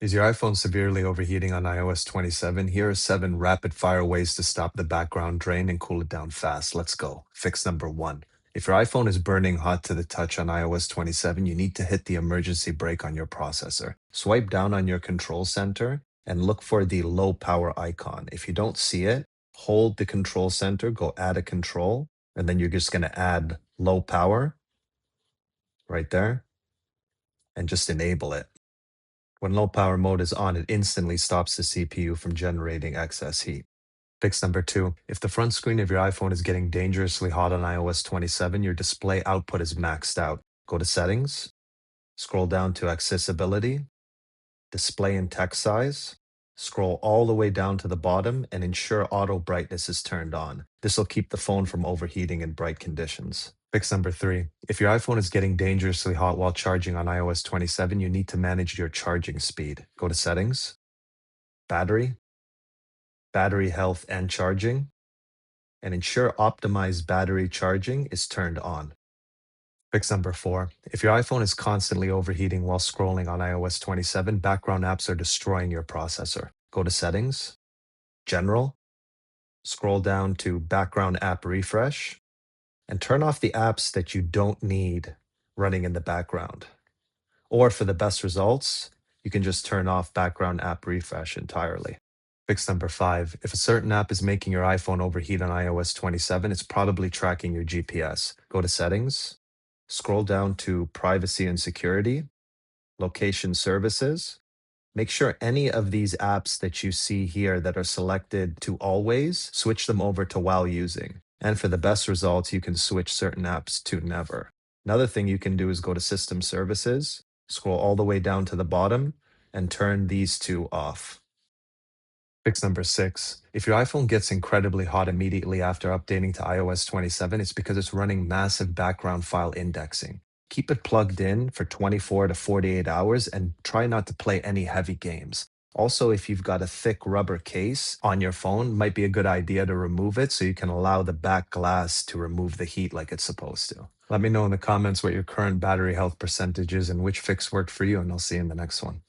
Is your iPhone severely overheating on iOS 27? Here are 7 rapid fire ways to stop the background drain and cool it down fast. Let's go. Fix number 1. If your iPhone is burning hot to the touch on iOS 27, you need to hit the emergency brake on your processor. Swipe down on your control center and look for the low power icon. If you don't see it, hold the control center, go add a control, and then you're just going to add low power right there and just enable it. When low power mode is on, it instantly stops the CPU from generating excess heat. Fix number 2. If the front screen of your iPhone is getting dangerously hot on iOS 27, your display output is maxed out. Go to Settings, scroll down to Accessibility, Display and Text Size, scroll all the way down to the bottom and ensure auto brightness is turned on. This will keep the phone from overheating in bright conditions. Fix number 3. If your iPhone is getting dangerously hot while charging on iOS 27, you need to manage your charging speed. Go to Settings, Battery, Battery Health and Charging, and ensure optimized battery charging is turned on. Fix number 4. If your iPhone is constantly overheating while scrolling on iOS 27, background apps are destroying your processor. Go to Settings, General, scroll down to Background App Refresh, and turn off the apps that you don't need running in the background. Or for the best results, you can just turn off Background App Refresh entirely. Fix number 5. If a certain app is making your iPhone overheat on iOS 27, it's probably tracking your GPS. Go to Settings, scroll down to Privacy and Security, Location Services. Make sure any of these apps that you see here that are selected to always, switch them over to while using. And for the best results, you can switch certain apps to never. Another thing you can do is go to System Services, scroll all the way down to the bottom, and turn these two off. Fix number 6. If your iPhone gets incredibly hot immediately after updating to iOS 27, it's because it's running massive background file indexing. Keep it plugged in for 24 to 48 hours and try not to play any heavy games. Also, if you've got a thick rubber case on your phone, might be a good idea to remove it so you can allow the back glass to remove the heat like it's supposed to. Let me know in the comments what your current battery health percentage is and which fix worked for you, and I'll see you in the next one.